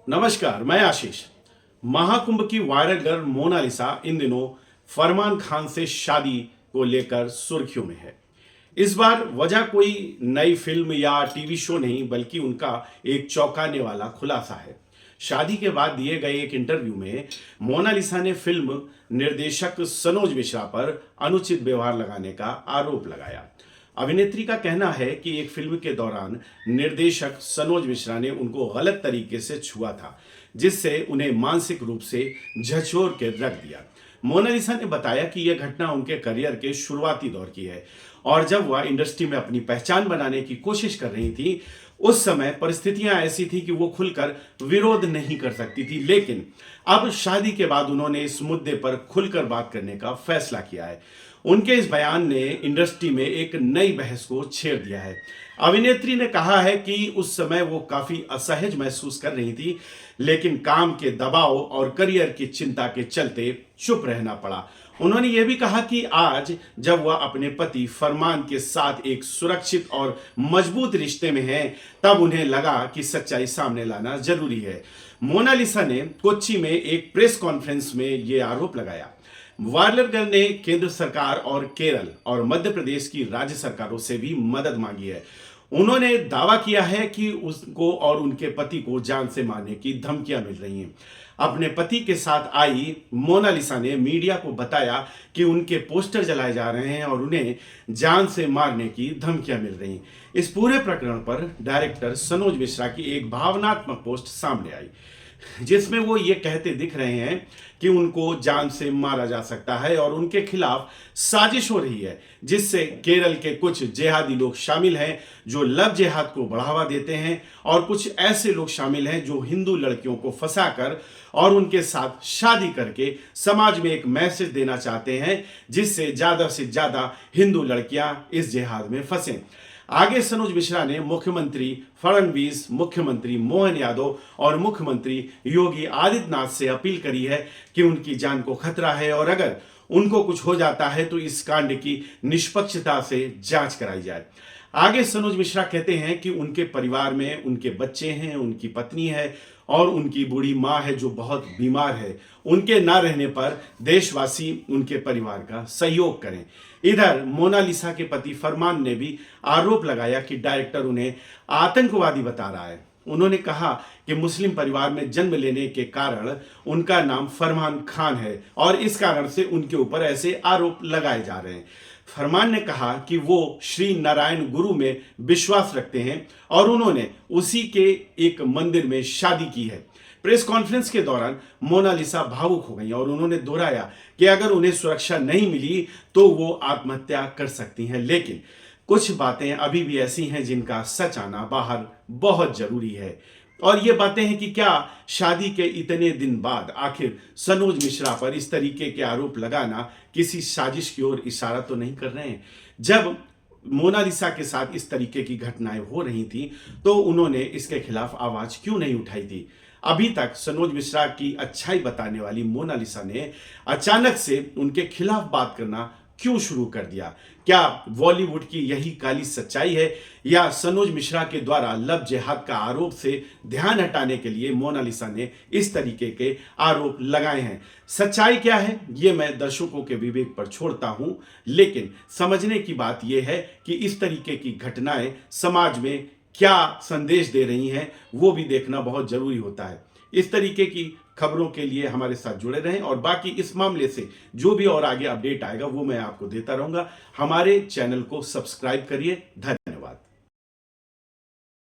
नमस्कार, मैं आशीष। महाकुंभ की वायरल गर्ल मोनालिसा इन दिनों फरमान खान से शादी को लेकर सुर्खियों में है। इस बार वजह कोई नई फिल्म या टीवी शो नहीं, बल्कि उनका एक चौंकाने वाला खुलासा है। शादी के बाद दिए गए एक इंटरव्यू में मोनालिसा ने फिल्म निर्देशक सनोज मिश्रा पर अनुचित व्यवहार लगाने का आरोप लगाया। अभिनेत्री का कहना है कि एक फिल्म के दौरान निर्देशक सनोज मिश्रा ने उनको गलत तरीके से छुआ था, जिससे उन्हें मानसिक रूप से झकझोर के रख दिया। मोनालिसा ने बताया कि यह घटना उनके करियर के शुरुआती दौर की है और जब वह इंडस्ट्री में अपनी पहचान बनाने की कोशिश कर रही थी, उस समय परिस्थितियां ऐसी थी कि वो खुलकर विरोध नहीं कर सकती थी। लेकिन अब शादी के बाद उन्होंने इस मुद्दे पर खुलकर बात करने का फैसला किया है। उनके इस बयान ने इंडस्ट्री में एक नई बहस को छेड़ दिया है। अभिनेत्री ने कहा है कि उस समय वो काफी असहज महसूस कर रही थी, लेकिन काम के दबाव और करियर की चिंता के चलते चुप रहना पड़ा। उन्होंने ये भी कहा कि आज जब वह अपने पति फरमान के साथ एक सुरक्षित और मजबूत रिश्ते में हैं, तब उन्हें लगा कि सच्चाई सामने लाना जरूरी है। मोनालिसा ने कोच्चि में एक प्रेस कॉन्फ्रेंस में ये आरोप लगाया। वायरल गर्ल ने केंद्र सरकार और केरल और मध्य प्रदेश की राज्य सरकारों से भी मदद मांगी है। उन्होंने दावा किया है कि उसको और उनके पति को जान से मारने की धमकियां मिल रही हैं। अपने पति के साथ आई मोनालिसा ने मीडिया को बताया कि उनके पोस्टर जलाए जा रहे हैं और उन्हें जान से मारने की धमकियां मिल रही हैं। इस पूरे प्रकरण पर डायरेक्टर सनोज मिश्रा की एक भावनात्मक पोस्ट सामने आई, जिसमें वो ये कहते दिख रहे हैं कि उनको जान से मारा जा सकता है और उनके खिलाफ साजिश हो रही है, जिससे केरल के कुछ जिहादी लोग शामिल हैं जो लव जिहाद को बढ़ावा देते हैं और कुछ ऐसे लोग शामिल हैं जो हिंदू लड़कियों को फंसाकर और उनके साथ शादी करके समाज में एक मैसेज देना चाहते हैं, जिससे ज्यादा से ज्यादा हिंदू लड़कियां इस जिहाद में फंसें। आगे सनोज मिश्रा ने मुख्यमंत्री फडणवीस, मुख्यमंत्री मोहन यादव और मुख्यमंत्री योगी आदित्यनाथ से अपील करी है कि उनकी जान को खतरा है और अगर उनको कुछ हो जाता है तो इस कांड की निष्पक्षता से जांच कराई जाए। आगे सनोज मिश्रा कहते हैं कि उनके परिवार में उनके बच्चे हैं, उनकी पत्नी है और उनकी बूढ़ी माँ है जो बहुत बीमार है। उनके ना रहने पर देशवासी उनके परिवार का सहयोग करें। इधर मोनालिसा के पति फरमान ने भी आरोप लगाया कि डायरेक्टर उन्हें आतंकवादी बता रहा है। उन्होंने कहा कि मुस्लिम परिवार में जन्म लेने के कारण उनका नाम फरमान खान है और इस कारण से उनके ऊपर ऐसे आरोप लगाए जा रहे हैं। फरमान ने कहा कि वो श्री नारायण गुरु में विश्वास रखते हैं और उन्होंने उसी के एक मंदिर में शादी की है। प्रेस कॉन्फ्रेंस के दौरान मोनालिसा भावुक हो गई और उन्होंने दोहराया कि अगर उन्हें सुरक्षा नहीं मिली तो वो आत्महत्या कर सकती हैं, लेकिन कुछ बातें अभी भी ऐसी हैं जिनका सच आना बाहर बहुत जरूरी है। और ये बातें हैं कि क्या शादी के इतने दिन बाद आखिर सनोज मिश्रा पर इस तरीके के आरोप लगाना किसी साजिश की ओर इशारा तो नहीं कर रहे हैं। जब मोनालिसा के साथ इस तरीके की घटनाएं हो रही थी तो उन्होंने इसके खिलाफ आवाज क्यों नहीं उठाई थी। अभी तक सनोज मिश्रा की अच्छाई बताने वाली मोनालिसा ने अचानक से उनके खिलाफ बात करना क्यों शुरू कर दिया। क्या बॉलीवुड की यही काली सच्चाई है या सनोज मिश्रा के द्वारा लव जिहाद का आरोप से ध्यान हटाने के लिए मोनालिसा ने इस तरीके के आरोप लगाए हैं। सच्चाई क्या है ये मैं दर्शकों के विवेक पर छोड़ता हूं, लेकिन समझने की बात यह है कि इस तरीके की घटनाएं समाज में क्या संदेश दे रही हैं वो भी देखना बहुत जरूरी होता है। इस तरीके की खबरों के लिए हमारे साथ जुड़े रहें और बाकी इस मामले से जो भी और आगे अपडेट आएगा वो मैं आपको देता रहूंगा। हमारे चैनल को सब्सक्राइब करिए। धन्यवाद।